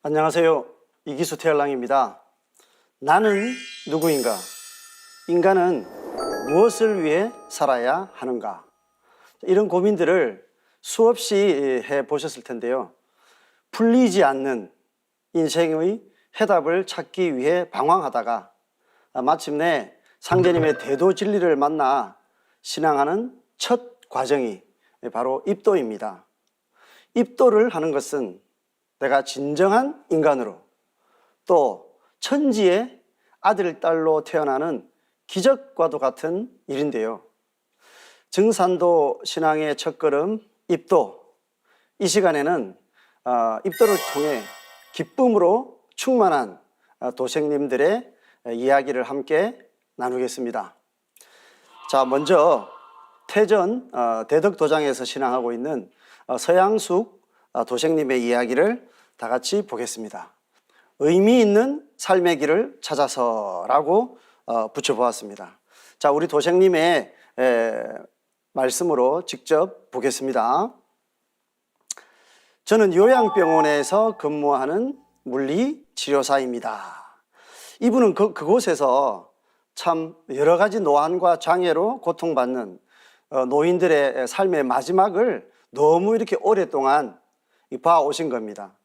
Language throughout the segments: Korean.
안녕하세요. 이기수 태열랑입니다. 나는 누구인가? 인간은 무엇을 위해 살아야 하는가? 이런 고민들을 수없이 해보셨을 텐데요. 풀리지 않는 인생의 해답을 찾기 위해 방황하다가 마침내 상제님의 대도 진리를 만나 신앙하는 첫 과정이 바로 입도입니다. 입도를 하는 것은 내가 진정한 인간으로 또 천지의 아들, 딸로 태어나는 기적과도 같은 일인데요. 증산도 신앙의 첫걸음 입도. 이 시간에는 입도를 통해 기쁨으로 충만한 도생님들의 이야기를 함께 나누겠습니다. 자, 먼저 태전 대덕도장에서 신앙하고 있는 서양숙 도생님의 이야기를 다 같이 보겠습니다. 의미 있는 삶의 길을 찾아서라고 붙여보았습니다. 자, 우리 도생님의 말씀으로 직접 보겠습니다. 저는 요양병원에서 근무하는 물리치료사입니다. 이분은 그곳에서 참 여러 가지 노안과 장애로 고통받는 노인들의 삶의 마지막을 너무 이렇게 오랫동안 봐오신 겁니다.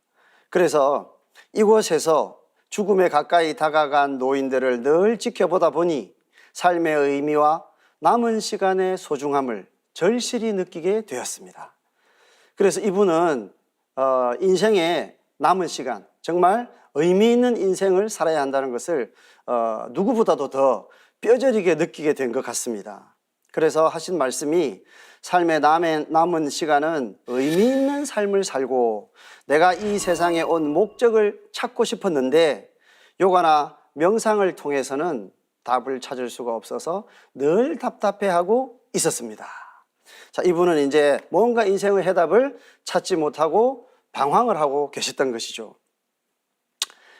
그래서 이곳에서 죽음에 가까이 다가간 노인들을 늘 지켜보다 보니 삶의 의미와 남은 시간의 소중함을 절실히 느끼게 되었습니다. 그래서 이분은 인생의 남은 시간, 정말 의미 있는 인생을 살아야 한다는 것을 누구보다도 더 뼈저리게 느끼게 된 것 같습니다. 그래서 하신 말씀이 삶의 남은 시간은 의미 있는 삶을 살고 내가 이 세상에 온 목적을 찾고 싶었는데 요가나 명상을 통해서는 답을 찾을 수가 없어서 늘 답답해하고 있었습니다. 자, 이분은 이제 뭔가 인생의 해답을 찾지 못하고 방황을 하고 계셨던 것이죠.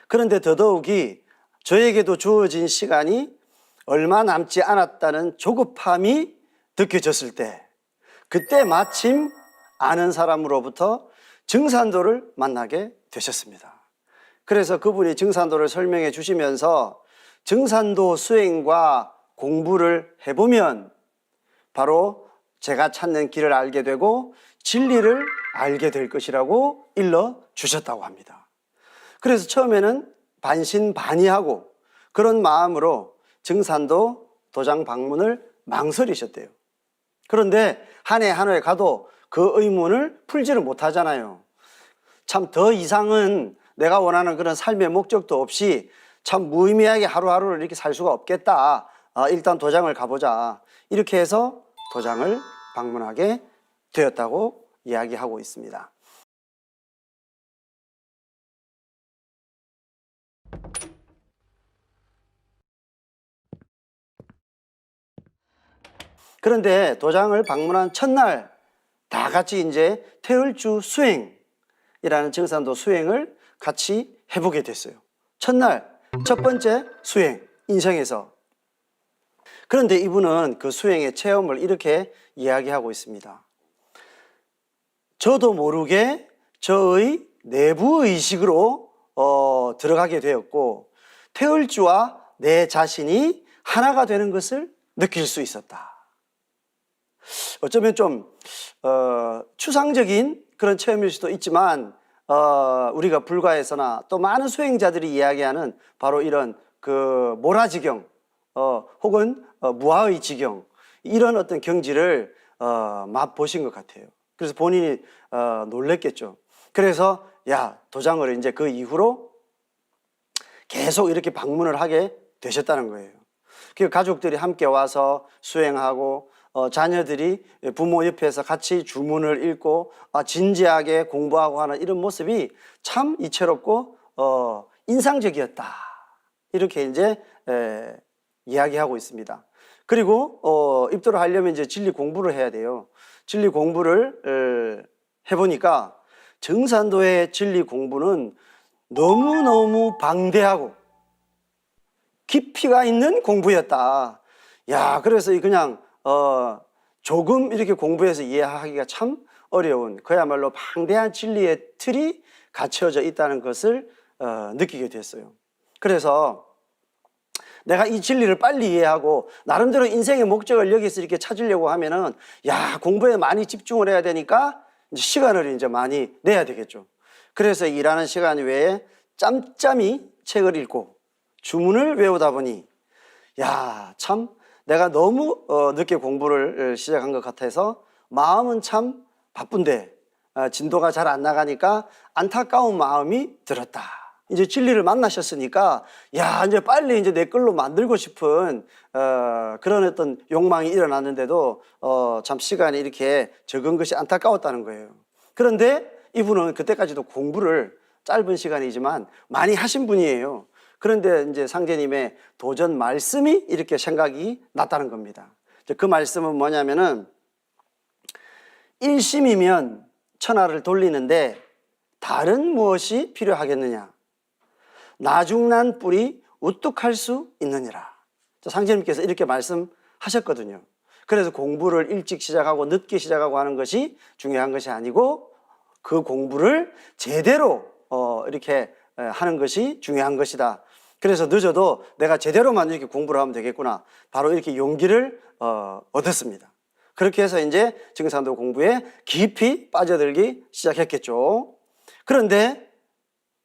그런데 더더욱이 저에게도 주어진 시간이 얼마 남지 않았다는 조급함이 느껴졌을 때, 그때 마침 아는 사람으로부터 증산도를 만나게 되셨습니다. 그래서 그분이 증산도를 설명해 주시면서 증산도 수행과 공부를 해보면 바로 제가 찾는 길을 알게 되고 진리를 알게 될 것이라고 일러 주셨다고 합니다. 그래서 처음에는 반신반의하고 그런 마음으로 증산도 도장 방문을 망설이셨대요. 그런데 한 해 한 해 가도 그 의문을 풀지를 못하잖아요. 참 더 이상은 내가 원하는 그런 삶의 목적도 없이 참 무의미하게 하루하루를 이렇게 살 수가 없겠다. 일단 도장을 가보자. 이렇게 해서 도장을 방문하게 되었다고 이야기하고 있습니다. 그런데 도장을 방문한 첫날 다 같이 이제 태을주 수행이라는 증산도 수행을 같이 해보게 됐어요. 첫날 첫 번째 수행, 인생에서. 그런데 이분은 그 수행의 체험을 이렇게 이야기하고 있습니다. 저도 모르게 저의 내부 의식으로 들어가게 되었고 태을주와 내 자신이 하나가 되는 것을 느낄 수 있었다. 어쩌면 좀 추상적인 그런 체험일 수도 있지만 우리가 불가에서나 또 많은 수행자들이 이야기하는 바로 이런 그 모라지경 혹은 무아의 지경, 이런 어떤 경지를 맛보신 것 같아요. 그래서 본인이 놀랬겠죠. 그래서 야, 도장을 이제 그 이후로 계속 이렇게 방문을 하게 되셨다는 거예요. 그 가족들이 함께 와서 수행하고 자녀들이 부모 옆에서 같이 주문을 읽고 진지하게 공부하고 하는 이런 모습이 참 이채롭고 인상적이었다. 이렇게 이제 이야기하고 있습니다. 그리고 입도를 하려면 이제 진리 공부를 해야 돼요. 진리 공부를 해보니까 증산도의 진리 공부는 너무너무 방대하고 깊이가 있는 공부였다. 야, 그래서 그냥 조금 이렇게 공부해서 이해하기가 참 어려운, 그야말로 방대한 진리의 틀이 갇혀져 있다는 것을 느끼게 됐어요. 그래서 내가 이 진리를 빨리 이해하고 나름대로 인생의 목적을 여기서 이렇게 찾으려고 하면은 공부에 많이 집중을 해야 되니까 이제 시간을 이제 많이 내야 되겠죠. 그래서 일하는 시간 외에 짬짬이 책을 읽고 주문을 외우다 보니 참 내가 너무 늦게 공부를 시작한 것 같아서 마음은 참 바쁜데 진도가 잘 안 나가니까 안타까운 마음이 들었다. 이제 진리를 만나셨으니까 이제 빨리 이제 내 걸로 만들고 싶은 그런 어떤 욕망이 일어났는데도 참 시간이 이렇게 적은 것이 안타까웠다는 거예요. 그런데 이분은 그때까지도 공부를 짧은 시간이지만 많이 하신 분이에요. 그런데 이제 상제님의 도전 말씀이 이렇게 생각이 났다는 겁니다. 그 말씀은 뭐냐면은 일심이면 천하를 돌리는데 다른 무엇이 필요하겠느냐? 나중난 뿔이 우뚝할 수 있느니라. 상제님께서 이렇게 말씀하셨거든요. 그래서 공부를 일찍 시작하고 늦게 시작하고 하는 것이 중요한 것이 아니고 그 공부를 제대로 이렇게 하는 것이 중요한 것이다. 그래서 늦어도 내가 제대로만 이렇게 공부를 하면 되겠구나. 바로 이렇게 용기를 얻었습니다. 그렇게 해서 이제 증산도 공부에 깊이 빠져들기 시작했겠죠. 그런데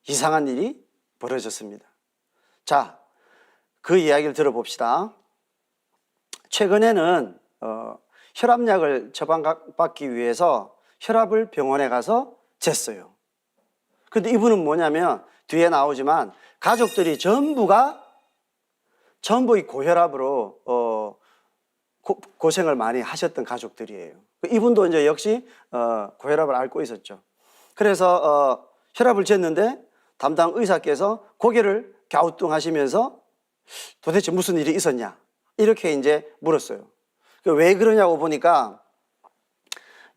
이상한 일이 벌어졌습니다. 자, 그 이야기를 들어봅시다. 최근에는 혈압약을 처방받기 위해서 혈압을 병원에 가서 쟀어요. 근데 이분은 뭐냐면 뒤에 나오지만 가족들이 전부 이 고혈압으로 고생을 많이 하셨던 가족들이에요. 이분도 이제 역시 고혈압을 앓고 있었죠. 그래서 혈압을 쟀는데 담당 의사께서 고개를 갸우뚱하시면서 도대체 무슨 일이 있었냐 이렇게 이제 물었어요. 왜 그러냐고 보니까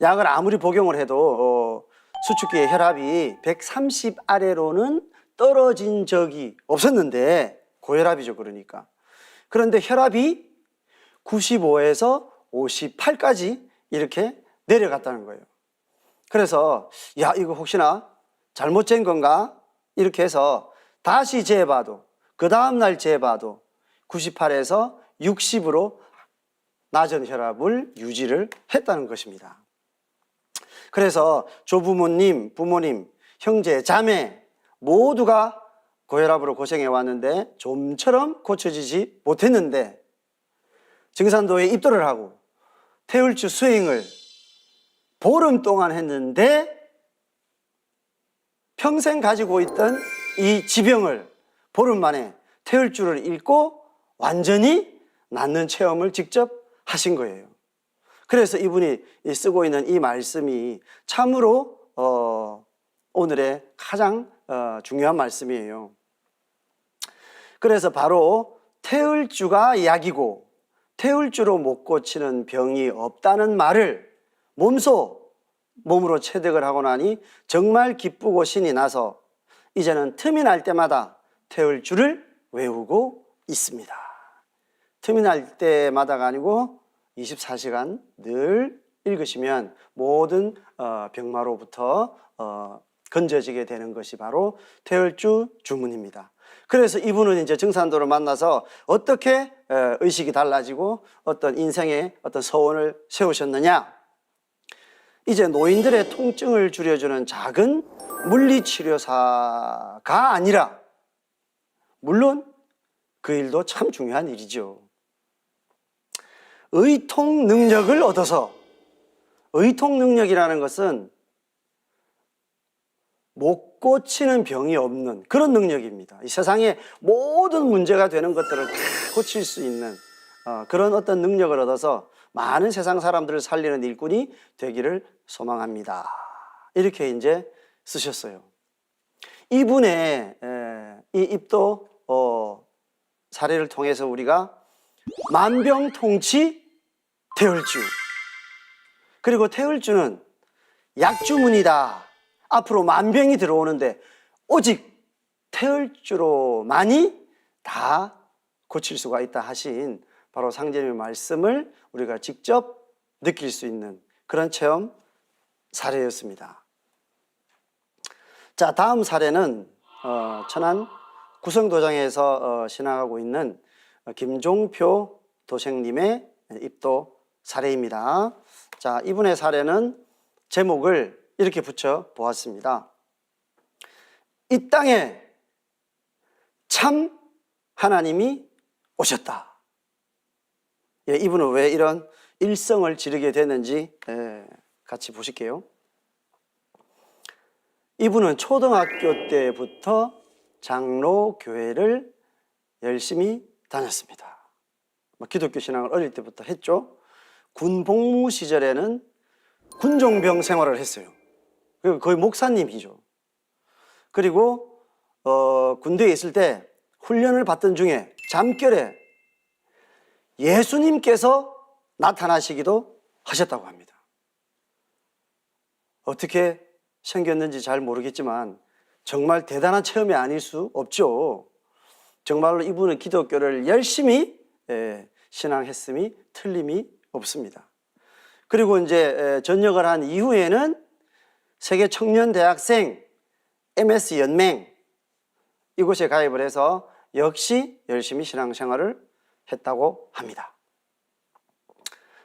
약을 아무리 복용을 해도 수축기의 혈압이 130 아래로는 떨어진 적이 없었는데 고혈압이죠. 그런데 혈압이 95에서 58까지 이렇게 내려갔다는 거예요. 그래서 이거 혹시나 잘못 잰 건가? 이렇게 해서 다시 재봐도 그 다음날 재봐도 98에서 60으로 낮은 혈압을 유지를 했다는 것입니다. 그래서 조부모님, 부모님, 형제, 자매 모두가 고혈압으로 고생해 왔는데 좀처럼 고쳐지지 못했는데 증산도에 입도를 하고 태울주 수행을 보름 동안 했는데 평생 가지고 있던 이 지병을 보름 만에 태울주를 읽고 완전히 낫는 체험을 직접 하신 거예요. 그래서 이분이 쓰고 있는 이 말씀이 참으로 오늘의 가장 중요한 말씀이에요. 그래서 바로 태울주가 약이고 태울주로 못 고치는 병이 없다는 말을 몸으로 체득을 하고 나니 정말 기쁘고 신이 나서 이제는 틈이 날 때마다 태울주를 외우고 있습니다. 틈이 날 때마다가 아니고 24시간 늘 읽으시면 모든 병마로부터 건져지게 되는 것이 바로 태울주 주문입니다. 그래서 이분은 이제 증산도를 만나서 어떻게 의식이 달라지고 어떤 인생의 어떤 서원을 세우셨느냐? 이제 노인들의 통증을 줄여주는 작은 물리치료사가 아니라, 물론 그 일도 참 중요한 일이죠. 의통 능력을 얻어서, 의통 능력이라는 것은 못 고치는 병이 없는 그런 능력입니다. 이 세상에 모든 문제가 되는 것들을 다 고칠 수 있는 그런 어떤 능력을 얻어서 많은 세상 사람들을 살리는 일꾼이 되기를 소망합니다. 이렇게 이제 쓰셨어요. 이분의 이 입도 사례를 통해서 우리가 만병통치 태울주, 그리고 태울주는 약주문이다. 앞으로 만병이 들어오는데 오직 태울주로만이 다 고칠 수가 있다 하신 바로 상제님의 말씀을 우리가 직접 느낄 수 있는 그런 체험 사례였습니다. 자, 다음 사례는 천안 구성도장에서 신앙하고 있는 김종표 도생님의 입도 사례입니다. 자, 이분의 사례는 제목을 이렇게 붙여 보았습니다. 이 땅에 참 하나님이 오셨다. 예, 이분은 왜 이런 일성을 지르게 됐는지 같이 보실게요. 이분은 초등학교 때부터 장로교회를 열심히 다녔습니다. 기독교 신앙을 어릴 때부터 했죠. 군 복무 시절에는 군종병 생활을 했어요. 거의 목사님이죠. 그리고 군대에 있을 때 훈련을 받던 중에 잠결에 예수님께서 나타나시기도 하셨다고 합니다. 어떻게 생겼는지 잘 모르겠지만 정말 대단한 체험이 아닐 수 없죠. 정말로 이분은 기독교를 열심히 신앙했음이 틀림이 없습니다. 그리고 이제 전역을 한 이후에는 세계 청년 대학생 MS 연맹 이곳에 가입을 해서 역시 열심히 신앙생활을 했다고 합니다.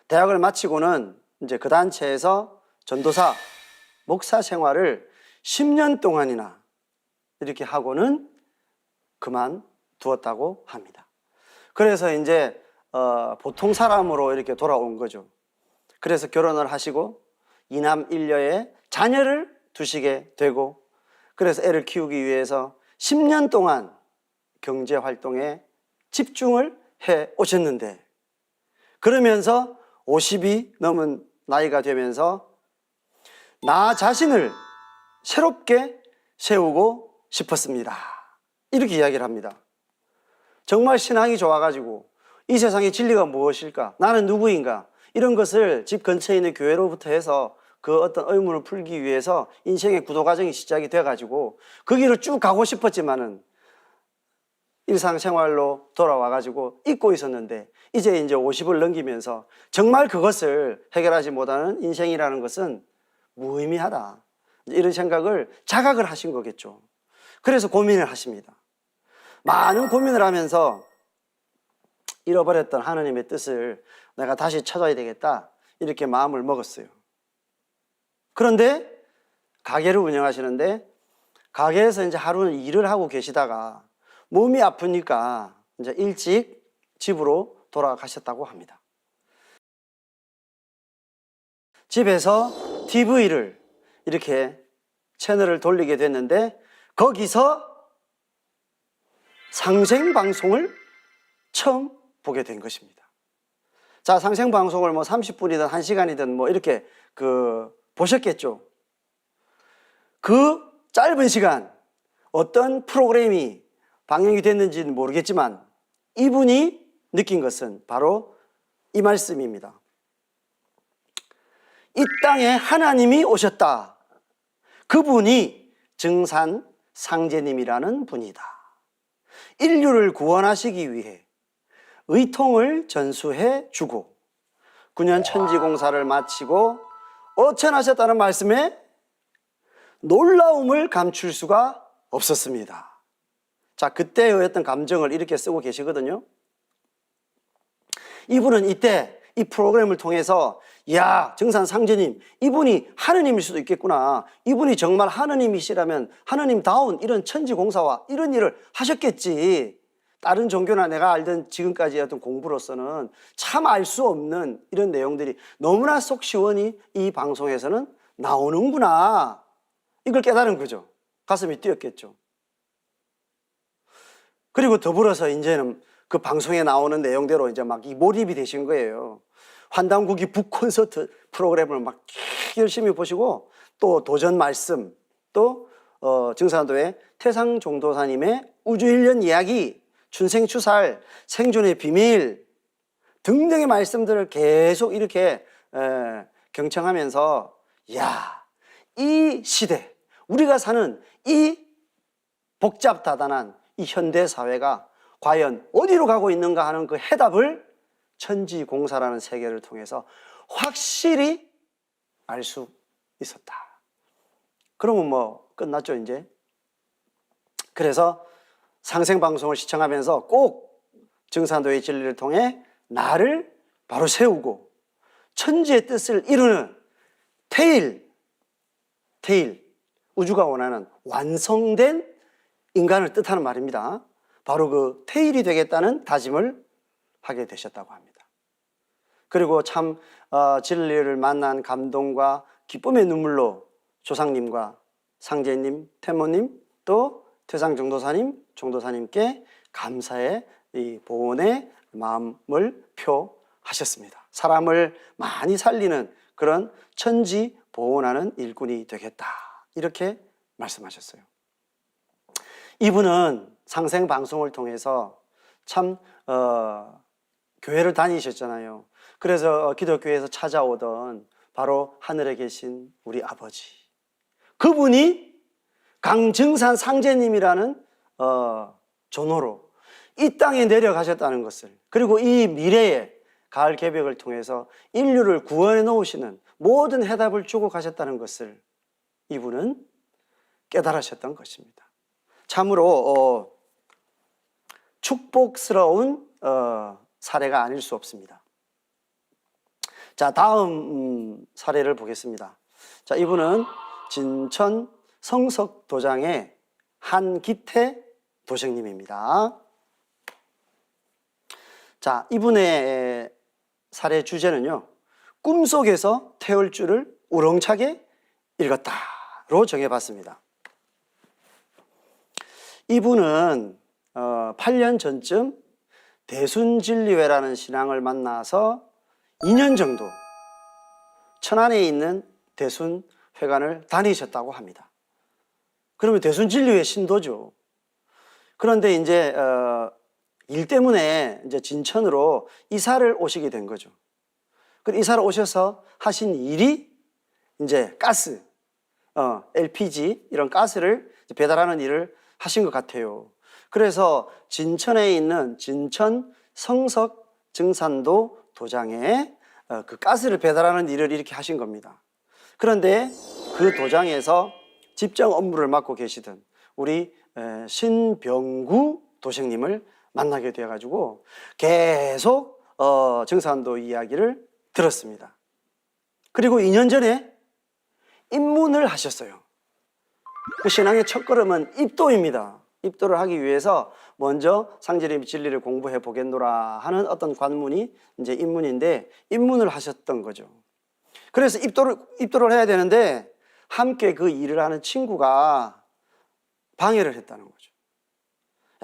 대학을 마치고는 이제 그 단체에서 전도사, 목사 생활을 10년 동안이나 이렇게 하고는 그만두었다고 합니다. 그래서 이제 보통 사람으로 이렇게 돌아온 거죠. 그래서 결혼을 하시고 이남 일녀의 자녀를 두시게 되고, 그래서 애를 키우기 위해서 10년 동안 경제 활동에 집중을 해 오셨는데, 그러면서 50이 넘은 나이가 되면서 나 자신을 새롭게 세우고 싶었습니다. 이렇게 이야기를 합니다. 정말 신앙이 좋아가지고 이 세상의 진리가 무엇일까? 나는 누구인가? 이런 것을 집 근처에 있는 교회로부터 해서 그 어떤 의문을 풀기 위해서 인생의 구도 과정이 시작이 돼가지고 그 길을 쭉 가고 싶었지만은 일상생활로 돌아와가지고 잊고 있었는데, 이제 50을 넘기면서 정말 그것을 해결하지 못하는 인생이라는 것은 무의미하다, 이런 생각을 자각을 하신 거겠죠. 그래서 고민을 하십니다. 많은 고민을 하면서 잃어버렸던 하나님의 뜻을 내가 다시 찾아야 되겠다, 이렇게 마음을 먹었어요. 그런데 가게를 운영하시는데 가게에서 이제 하루는 일을 하고 계시다가 몸이 아프니까 이제 일찍 집으로 돌아가셨다고 합니다. 집에서 TV를 이렇게 채널을 돌리게 됐는데 거기서 상생방송을 처음 보게 된 것입니다. 자, 상생방송을 30분이든 1시간이든 이렇게 보셨겠죠. 그 짧은 시간 어떤 프로그램이 방영이 됐는지는 모르겠지만 이분이 느낀 것은 바로 이 말씀입니다. 이 땅에 하나님이 오셨다. 그분이 증산 상제님이라는 분이다. 인류를 구원하시기 위해 의통을 전수해 주고 9년 천지공사를 마치고 어천하셨다는 말씀에 놀라움을 감출 수가 없었습니다. 자, 그때의 어떤 감정을 이렇게 쓰고 계시거든요. 이분은 이때 이 프로그램을 통해서 야, 증산 상제님, 이분이 하느님일 수도 있겠구나. 이분이 정말 하느님이시라면 하느님다운 이런 천지공사와 이런 일을 하셨겠지. 다른 종교나 내가 알던 지금까지의 어떤 공부로서는 참 알 수 없는 이런 내용들이 너무나 속 시원히 이 방송에서는 나오는구나. 이걸 깨달은 거죠. 가슴이 뛰었겠죠. 그리고 더불어서 이제는 그 방송에 나오는 내용대로 이제 막 이 몰입이 되신 거예요. 환단국이 북콘서트 프로그램을 막 열심히 보시고, 또 도전 말씀, 또 증산도의 태상종도사님의 우주일련 이야기, 춘생추살, 생존의 비밀 등등의 말씀들을 계속 이렇게 경청하면서, 야, 이 시대, 우리가 사는 이 복잡다단한 이 현대 사회가 과연 어디로 가고 있는가 하는 그 해답을 천지공사라는 세계를 통해서 확실히 알 수 있었다. 그러면 끝났죠, 이제. 그래서 상생방송을 시청하면서 꼭 증산도의 진리를 통해 나를 바로 세우고 천지의 뜻을 이루는 태일, 우주가 원하는 완성된 인간을 뜻하는 말입니다. 바로 그 태일이 되겠다는 다짐을 하게 되셨다고 합니다. 그리고 참 진리를 만난 감동과 기쁨의 눈물로 조상님과 상제님, 태모님, 또 태상정도사님, 정도사님께 감사의 이 보온의 마음을 표하셨습니다. 사람을 많이 살리는 그런 천지 보온하는 일꾼이 되겠다, 이렇게 말씀하셨어요. 이분은 상생방송을 통해서 참 교회를 다니셨잖아요. 그래서 기독교에서 찾아오던 바로 하늘에 계신 우리 아버지, 그분이 강증산 상제님이라는 전호로 이 땅에 내려가셨다는 것을, 그리고 이 미래의 가을 개벽을 통해서 인류를 구원해 놓으시는 모든 해답을 주고 가셨다는 것을 이분은 깨달으셨던 것입니다. 참으로 축복스러운 사례가 아닐 수 없습니다. 자, 다음 사례를 보겠습니다. 자, 이분은 진천 성석도장의 한기태 도생님입니다. 자, 이분의 사례 주제는요, 꿈속에서 태울줄을 우렁차게 읽었다로 정해봤습니다. 이분은 8년 전쯤 대순진리회라는 신앙을 만나서 2년 정도 천안에 있는 대순회관을 다니셨다고 합니다. 그러면 대순진리회 신도죠. 그런데 이제 일 때문에 이제 진천으로 이사를 오시게 된 거죠. 그 이사를 오셔서 하신 일이 이제 가스, LPG 이런 가스를 배달하는 일을 하신 것 같아요. 그래서 진천에 있는 진천 성석 증산도 도장에 그 가스를 배달하는 일을 이렇게 하신 겁니다. 그런데 그 도장에서 집정 업무를 맡고 계시던 우리 신병구 도생님을 만나게 되어가지고 계속 증산도 이야기를 들었습니다. 그리고 2년 전에 입문을 하셨어요. 그 신앙의 첫걸음은 입도입니다. 입도를 하기 위해서 먼저 상제님이 진리를 공부해 보겠노라 하는 어떤 관문이 이제 입문인데, 입문을 하셨던 거죠. 그래서 입도를 해야 되는데 함께 그 일을 하는 친구가 방해를 했다는 거죠.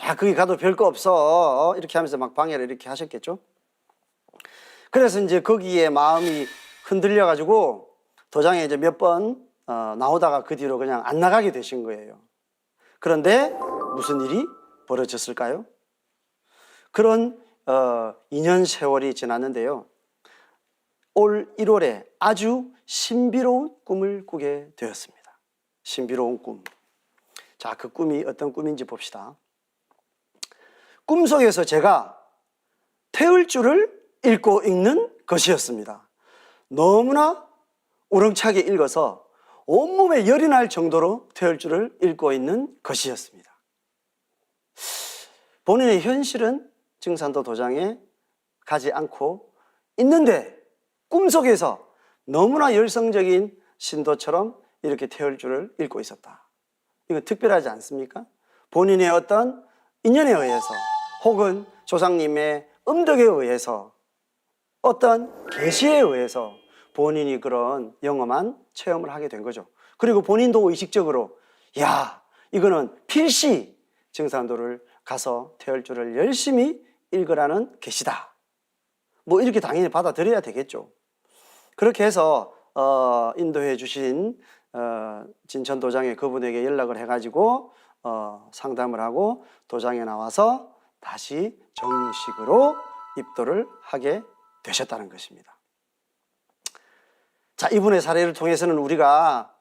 야, 거기 가도 별거 없어, 이렇게 하면서 막 방해를 이렇게 하셨겠죠. 그래서 이제 거기에 마음이 흔들려 가지고 도장에 이제 몇 번 나오다가 그 뒤로 그냥 안 나가게 되신 거예요. 그런데 무슨 일이 벌어졌을까요? 그런 2년 세월이 지났는데요, 올 1월에 아주 신비로운 꿈을 꾸게 되었습니다. 신비로운 꿈. 자, 그 꿈이 어떤 꿈인지 봅시다. 꿈속에서 제가 태울 줄을 읽고 읽는 것이었습니다. 너무나 우렁차게 읽어서 온몸에 열이 날 정도로 태울 줄을 읽고 있는 것이었습니다. 본인의 현실은 증산도 도장에 가지 않고 있는데 꿈속에서 너무나 열성적인 신도처럼 이렇게 태울 줄을 읽고 있었다. 이거 특별하지 않습니까? 본인의 어떤 인연에 의해서 혹은 조상님의 음덕에 의해서 어떤 계시에 의해서 본인이 그런 영험한 체험을 하게 된 거죠. 그리고 본인도 의식적으로 야, 이거는 필시 증산도를 가서 태울 줄을 열심히 읽으라는 계시다, 뭐 이렇게 당연히 받아들여야 되겠죠. 그렇게 해서 인도해 주신 진천 도장의 그분에게 연락을 해가지고 상담을 하고 도장에 나와서 다시 정식으로 입도를 하게 되셨다는 것입니다. 자, 이분의 사례를 통해서는 우리가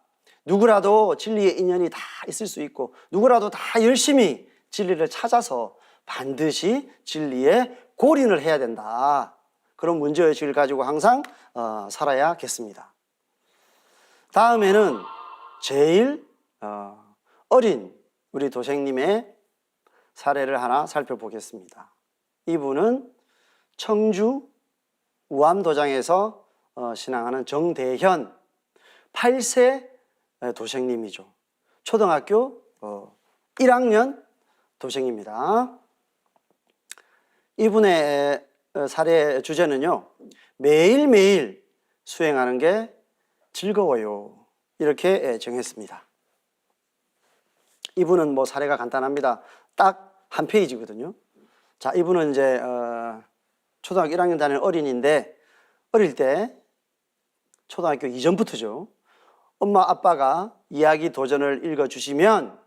누구라도 진리의 인연이 다 있을 수 있고 누구라도 다 열심히 진리를 찾아서 반드시 진리에 골인을 해야 된다, 그런 문제의식을 가지고 항상 살아야겠습니다. 다음에는 제일 어린 우리 도생님의 사례를 하나 살펴보겠습니다. 이분은 청주 우암도장에서 신앙하는 정대현 8세 도생님이죠. 초등학교 1학년 도생입니다. 이분의 사례 주제는요, 매일매일 수행하는 게 즐거워요. 이렇게 정했습니다. 이분은 뭐 사례가 간단합니다. 딱 한 페이지거든요. 자, 이분은 이제 초등학교 1학년 다니는 어린이인데, 어릴 때 초등학교 이전부터죠. 엄마 아빠가 이야기 도전을 읽어주시면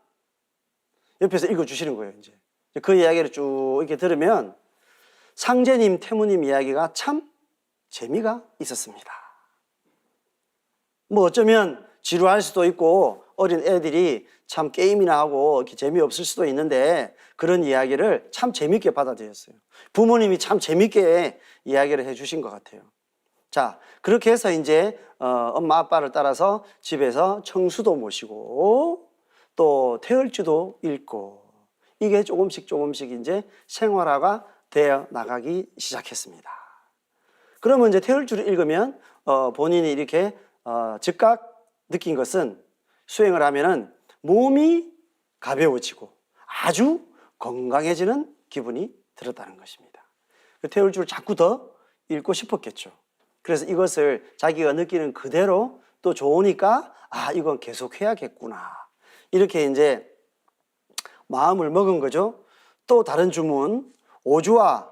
옆에서 읽어주시는 거예요. 이제 그 이야기를 쭉 이렇게 들으면 상제님, 태무님 이야기가 참 재미가 있었습니다. 뭐 어쩌면 지루할 수도 있고 어린 애들이 참 게임이나 하고 이렇게 재미없을 수도 있는데 그런 이야기를 참 재밌게 받아들였어요. 부모님이 참 재밌게 이야기를 해주신 것 같아요. 자, 그렇게 해서 이제 엄마 아빠를 따라서 집에서 청수도 모시고 또 태을주도 읽고 이게 조금씩 이제 생활화가 되어 나가기 시작했습니다. 그러면 이제 태을주를 읽으면 본인이 이렇게 즉각 느낀 것은 수행을 하면은 몸이 가벼워지고 아주 건강해지는 기분이 들었다는 것입니다. 태울주를 자꾸 더 읽고 싶었겠죠. 그래서 이것을 자기가 느끼는 그대로 또 좋으니까 이건 계속 해야겠구나. 이렇게 이제 마음을 먹은 거죠. 또 다른 주문, 오주와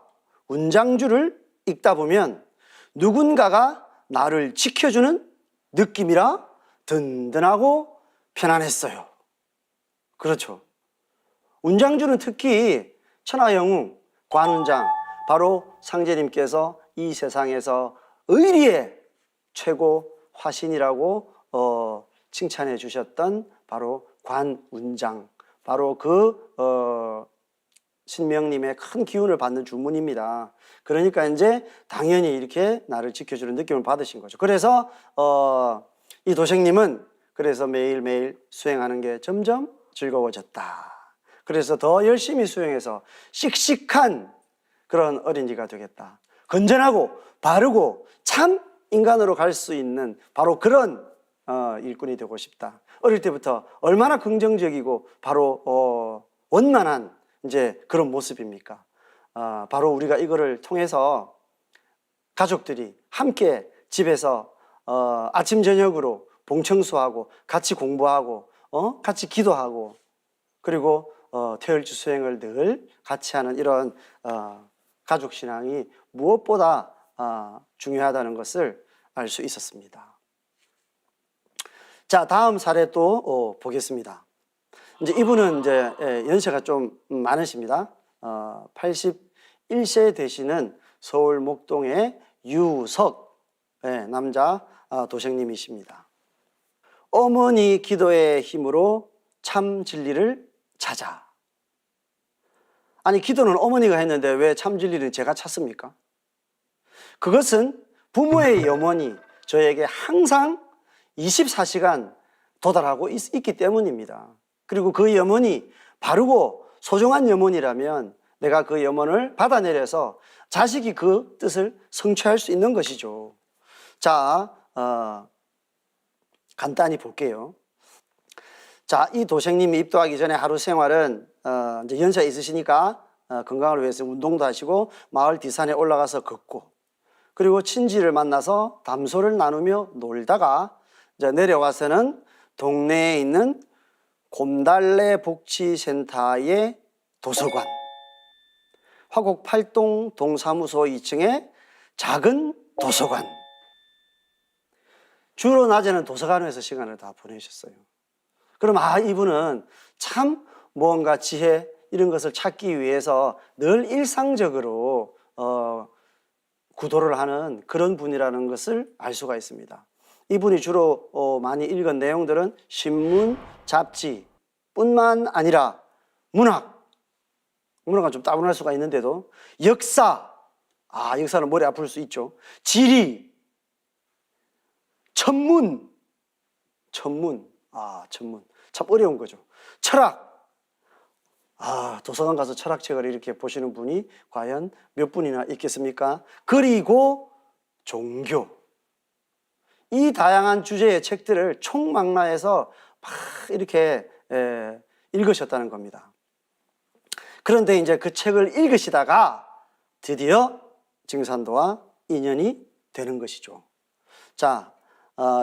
운장주를 읽다 보면 누군가가 나를 지켜주는 느낌이라 든든하고 편안했어요. 그렇죠. 운장주는 특히 천하영웅, 관운장, 바로 상제님께서 이 세상에서 의리의 최고 화신이라고 칭찬해 주셨던 바로 관운장, 바로 그 신명님의 큰 기운을 받는 주문입니다. 그러니까 이제 당연히 이렇게 나를 지켜주는 느낌을 받으신 거죠. 그래서 이 도생님은 그래서 매일매일 수행하는 게 점점 즐거워졌다. 그래서 더 열심히 수행해서 씩씩한 그런 어린이가 되겠다. 건전하고 바르고 참 인간으로 갈 수 있는 바로 그런 일꾼이 되고 싶다. 어릴 때부터 얼마나 긍정적이고 바로 원만한 이제 그런 모습입니까? 바로 우리가 이거를 통해서 가족들이 함께 집에서 아침 저녁으로 봉청수하고 같이 공부하고 같이 기도하고 그리고 태을주 수행을 늘 같이 하는 이런 가족 신앙이 무엇보다 중요하다는 것을 알 수 있었습니다. 자, 다음 사례 또 보겠습니다. 이제 이분은 이제 연세가 좀 많으십니다. 81세 되시는 서울 목동의 유석 남자 도생님이십니다. 어머니 기도의 힘으로 참 진리를 찾아. 아니, 기도는 어머니가 했는데 왜 참 진리를 제가 찾습니까? 그것은 부모의 염원이 저에게 항상 24시간 도달하고 있기 때문입니다. 그리고 그 염원이 바르고 소중한 염원이라면 내가 그 염원을 받아내려서 자식이 그 뜻을 성취할 수 있는 것이죠. 자, 간단히 볼게요. 자, 이 도생님이 입도하기 전에 하루 생활은 이제 연세가 있으시니까 건강을 위해서 운동도 하시고 마을 뒷산에 올라가서 걷고 그리고 친지를 만나서 담소를 나누며 놀다가 이제 내려와서는 동네에 있는 곰달래 복지센터의 도서관, 화곡 8동 동사무소 2층의 작은 도서관, 주로 낮에는 도서관에서 시간을 다 보내셨어요. 그럼 이분은 참 무언가 지혜 이런 것을 찾기 위해서 늘 일상적으로 구도를 하는 그런 분이라는 것을 알 수가 있습니다. 이분이 주로 많이 읽은 내용들은 신문, 잡지 뿐만 아니라 문학은 좀 따분할 수가 있는데도 역사, 역사는 머리 아플 수 있죠. 지리, 천문, 참 어려운 거죠. 철학. 도서관 가서 철학책을 이렇게 보시는 분이 과연 몇 분이나 있겠습니까? 그리고 종교. 이 다양한 주제의 책들을 총망라해서 막 이렇게 읽으셨다는 겁니다. 그런데 이제 그 책을 읽으시다가 드디어 증산도와 인연이 되는 것이죠. 자,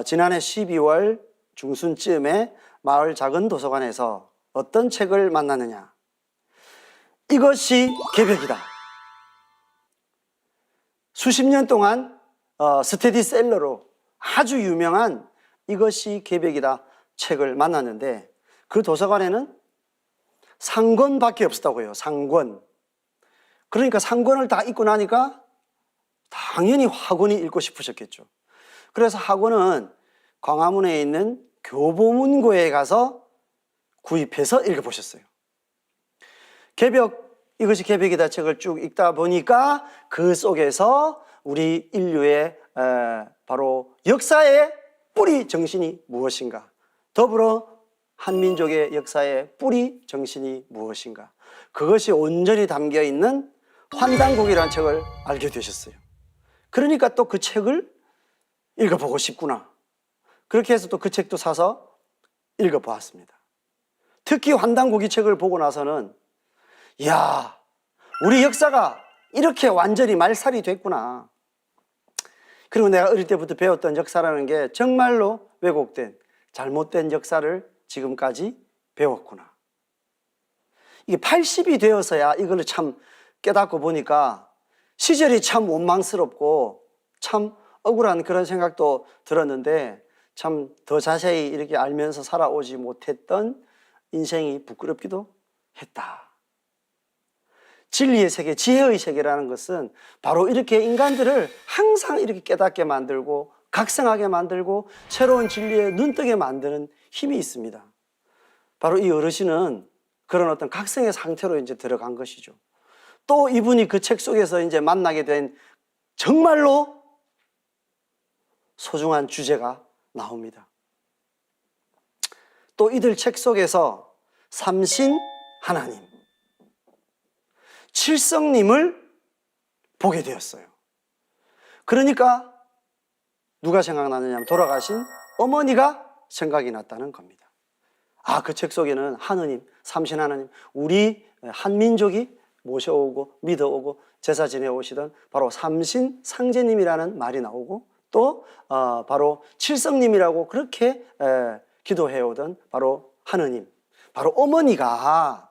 지난해 12월 중순쯤에 마을 작은 도서관에서 어떤 책을 만나느냐. 이것이 개벽이다. 수십 년 동안 스테디셀러로 아주 유명한 이것이 개벽이다 책을 만났는데 그 도서관에는 상권밖에 없었다고요. 상권. 그러니까 상권을 다 읽고 나니까 당연히 학원이 읽고 싶으셨겠죠. 그래서 학원은 광화문에 있는 교보문고에 가서 구입해서 읽어보셨어요. 개벽, 이것이 개벽이다 책을 쭉 읽다 보니까 그 속에서 우리 인류의 바로 역사의 뿌리 정신이 무엇인가, 더불어 한민족의 역사의 뿌리 정신이 무엇인가, 그것이 온전히 담겨 있는 환단곡이라는 책을 알게 되셨어요. 그러니까 또 그 책을 읽어보고 싶구나. 그렇게 해서 또 그 책도 사서 읽어보았습니다. 특히 환단곡이 책을 보고 나서는 이야, 우리 역사가 이렇게 완전히 말살이 됐구나. 그리고 내가 어릴 때부터 배웠던 역사라는 게 정말로 왜곡된, 잘못된 역사를 지금까지 배웠구나. 이게 80이 되어서야 이걸 참 깨닫고 보니까 시절이 참 원망스럽고 참 억울한 그런 생각도 들었는데 참 더 자세히 이렇게 알면서 살아오지 못했던 인생이 부끄럽기도 했다. 진리의 세계, 지혜의 세계라는 것은 바로 이렇게 인간들을 항상 이렇게 깨닫게 만들고 각성하게 만들고 새로운 진리에 눈뜨게 만드는 힘이 있습니다. 바로 이 어르신은 그런 어떤 각성의 상태로 이제 들어간 것이죠. 또 이분이 그 책 속에서 이제 만나게 된 정말로 소중한 주제가 나옵니다. 또 이들 책 속에서 삼신 하나님, 칠성님을 보게 되었어요. 그러니까 누가 생각나느냐면 돌아가신 어머니가 생각이 났다는 겁니다. 그 책 속에는 하느님, 삼신 하나님, 우리 한민족이 모셔오고 믿어오고 제사 지내오시던 바로 삼신 상제님이라는 말이 나오고 또 바로 칠성님이라고 그렇게 기도해오던 바로 하느님, 바로 어머니가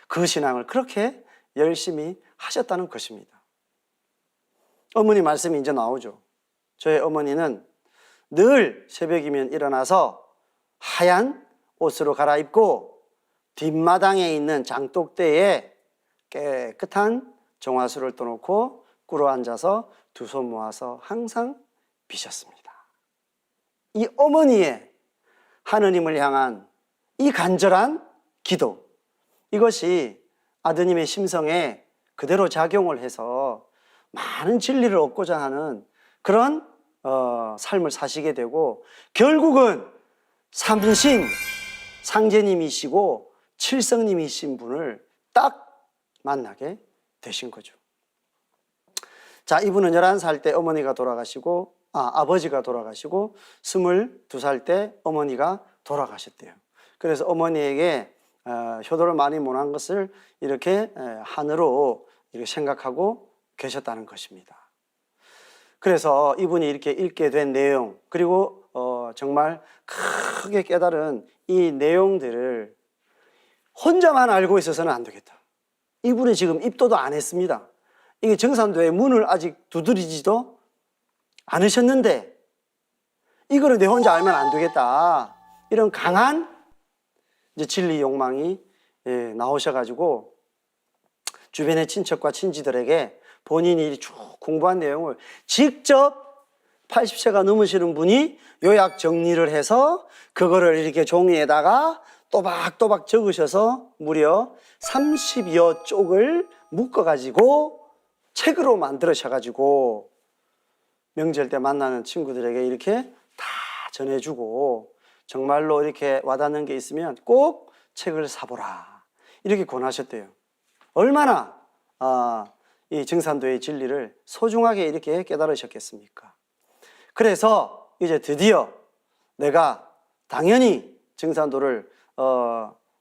그 신앙을 그렇게 열심히 하셨다는 것입니다. 어머니 말씀이 이제 나오죠. 저희 어머니는 늘 새벽이면 일어나서 하얀 옷으로 갈아입고 뒷마당에 있는 장독대에 깨끗한 정화수를 떠놓고 꿇어 앉아서 두 손 모아서 항상 비셨습니다. 이 어머니의 하느님을 향한 이 간절한 기도, 이것이 아드님의 심성에 그대로 작용을 해서 많은 진리를 얻고자 하는 그런 삶을 사시게 되고 결국은 삼신 상제님이시고 칠성님이신 분을 딱 만나게 되신 거죠. 자, 이분은 11살 때 어머니가 돌아가시고 아버지가 돌아가시고 22살 때 어머니가 돌아가셨대요. 그래서 어머니에게 효도를 많이 못한 것을 이렇게 한으로 이렇게 생각하고 계셨다는 것입니다. 그래서 이분이 이렇게 읽게 된 내용, 그리고 정말 크게 깨달은 이 내용들을 혼자만 알고 있어서는 안 되겠다. 이분이 지금 입도도 안 했습니다. 이게 정산도의 문을 아직 두드리지도 않으셨는데 이거를 내 혼자 알면 안 되겠다. 이런 강한 이제 진리 욕망이 나오셔가지고 주변의 친척과 친지들에게 본인이 쭉 공부한 내용을 직접 80세가 넘으시는 분이 요약 정리를 해서 그거를 이렇게 종이에다가 또박또박 적으셔서 무려 30여 쪽을 묶어가지고 책으로 만들으셔가지고 명절 때 만나는 친구들에게 이렇게 다 전해주고 정말로 이렇게 와닿는 게 있으면 꼭 책을 사보라. 이렇게 권하셨대요. 얼마나 이 증산도의 진리를 소중하게 이렇게 깨달으셨겠습니까? 그래서 이제 드디어 내가 당연히 증산도를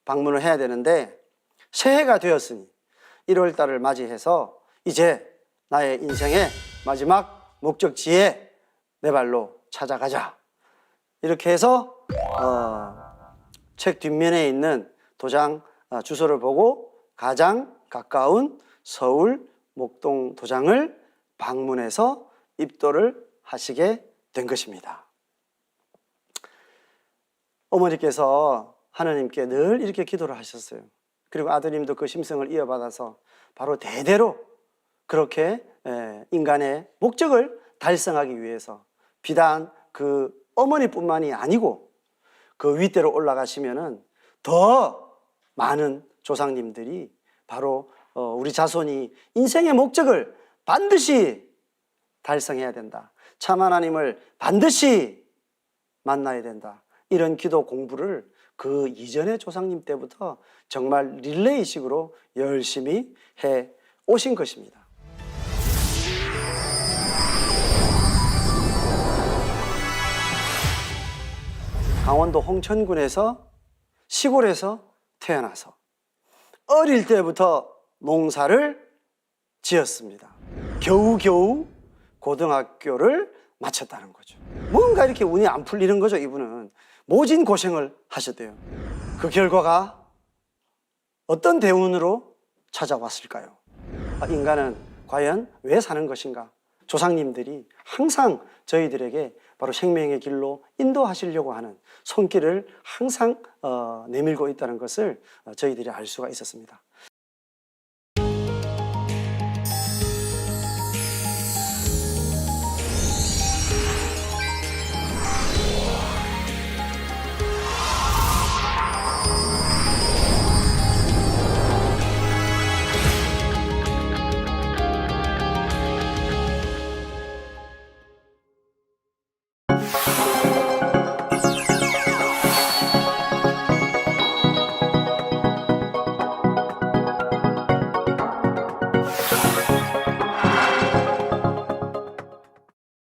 방문을 해야 되는데 새해가 되었으니 1월 달을 맞이해서 이제 나의 인생의 마지막 목적지에 내 발로 찾아가자. 이렇게 해서 책 뒷면에 있는 도장 주소를 보고 가장 가까운 서울 목동 도장을 방문해서 입도를 하시게 된 것입니다. 어머니께서 하나님께 늘 이렇게 기도를 하셨어요. 그리고 아드님도 그 심성을 이어받아서 바로 대대로 그렇게 인간의 목적을 달성하기 위해서 비단 그 어머니뿐만이 아니고 그 윗대로 올라가시면은 더 많은 조상님들이 바로 우리 자손이 인생의 목적을 반드시 달성해야 된다. 참 하나님을 반드시 만나야 된다. 이런 기도 공부를 그 이전의 조상님 때부터 정말 릴레이식으로 열심히 해 오신 것입니다. 강원도 홍천군에서 시골에서 태어나서 어릴 때부터 농사를 지었습니다. 겨우겨우 고등학교를 마쳤다는 거죠. 뭔가 이렇게 운이 안 풀리는 거죠. 이분은 모진 고생을 하셨대요. 그 결과가 어떤 대운으로 찾아왔을까요? 인간은 과연 왜 사는 것인가? 조상님들이 항상 저희들에게 바로 생명의 길로 인도하시려고 하는 손길을 항상 내밀고 있다는 것을 저희들이 알 수가 있었습니다.